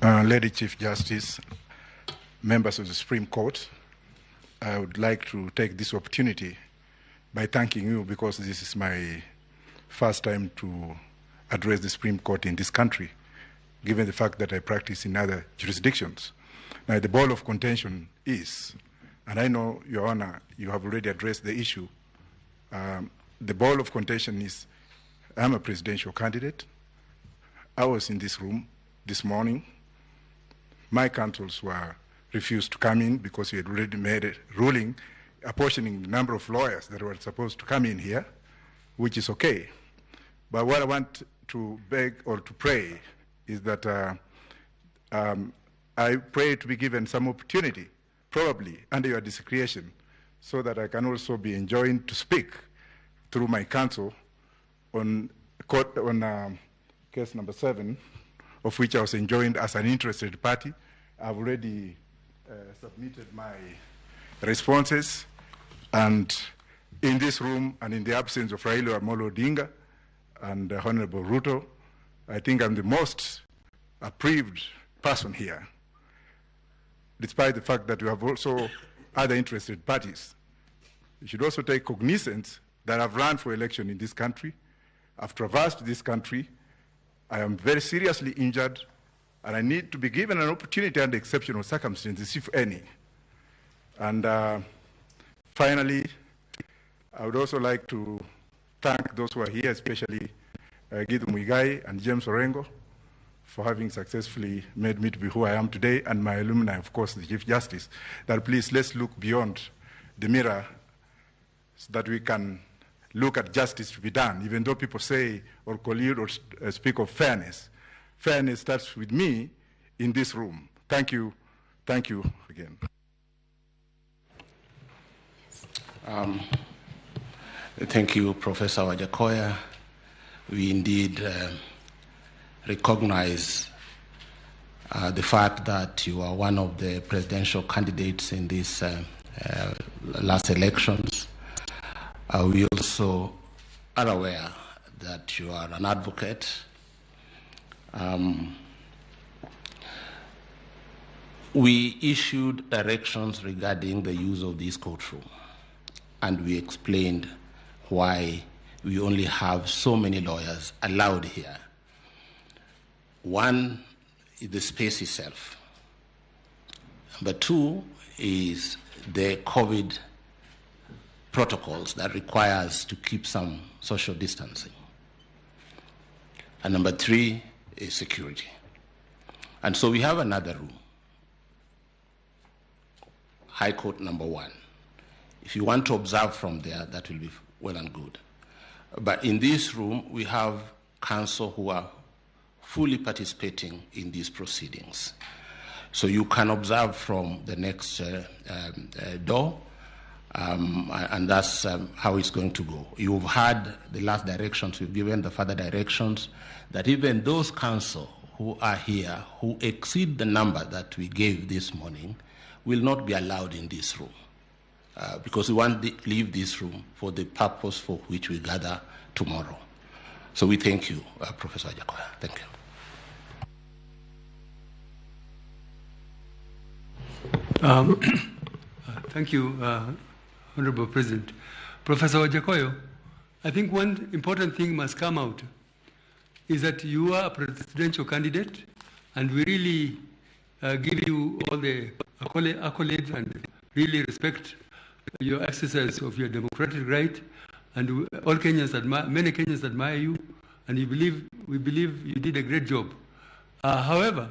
Lady Chief Justice, members of the Supreme Court, I would like to take this opportunity by thanking you because this is my first time to address the Supreme Court in this country, given the fact that I practice in other jurisdictions. Now, the ball of contention is, and I know, Your Honor, you have already addressed the issue, the ball of contention is, I'm a presidential candidate. I was in this room this morning. My counsels were refused to come in because we had already made a ruling apportioning the number of lawyers that were supposed to come in here, which is okay. But what I want to beg or to pray is that I pray to be given some opportunity, probably under your discretion, so that I can also be enjoined to speak through my counsel on case number 7, of which I was enjoined as an interested party. I've already submitted my responses, and in this room and in the absence of Raila Amolo Odinga and Honorable Ruto, I think I'm the most aggrieved person here, despite the fact that we have also other interested parties. You should also take cognizance that I've run for election in this country. I've traversed this country. I am very seriously injured, and I need to be given an opportunity under exceptional circumstances, if any. And finally, I would also like to thank those who are here, especially Gideon Muigai and James Orengo, for having successfully made me to be who I am today, and my alumni, of course, the Chief Justice, that please let's look beyond the mirror so that we can look at justice to be done, even though people say or collude or speak of fairness. Fairness starts with me in this room. Thank you. Thank you again. Thank you, Professor Wajackoyah. We indeed recognize the fact that you are one of the presidential candidates in these last elections. We also are aware that you are an advocate. We issued directions regarding the use of this courtroom, and we explained why we only have so many lawyers allowed here. One is the space itself. Number 2 is the COVID protocols that require us to keep some social distancing. And number 3 is security. And so we have another room, High Court number 1. If you want to observe from there, that will be well and good. But in this room, we have counsel who are fully participating in these proceedings. So you can observe from the next door, and that's how it's going to go. You've heard the last directions, we've given the further directions, that even those counsel who are here, who exceed the number that we gave this morning, will not be allowed in this room. Because we want to leave this room for the purpose for which we gather tomorrow. So we thank you, Professor Wajackoyah. Thank you. Thank you, Honorable President. Professor Wajackoyah, I think one important thing must come out is that you are a presidential candidate, and we really give you all the accolades and really respect your exercise of your democratic right, and all Kenyans many Kenyans admire you, and we believe you did a great job. However,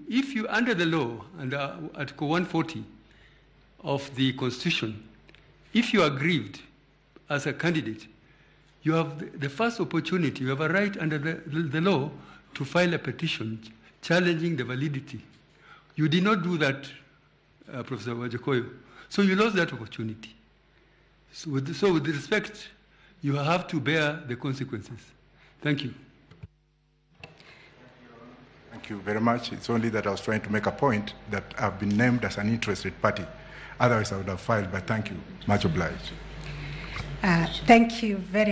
if you, under the law, under Article 140 of the Constitution, if you are aggrieved as a candidate, you have the first opportunity, you have a right under the law to file a petition challenging the validity. You did not do that, Professor Wajackoyah, so you lost that opportunity. So with respect, you have to bear the consequences. Thank you. Thank you very much. It's only that I was trying to make a point that I've been named as an interested party. Otherwise, I would have filed, but thank you. Much obliged. Thank you very much.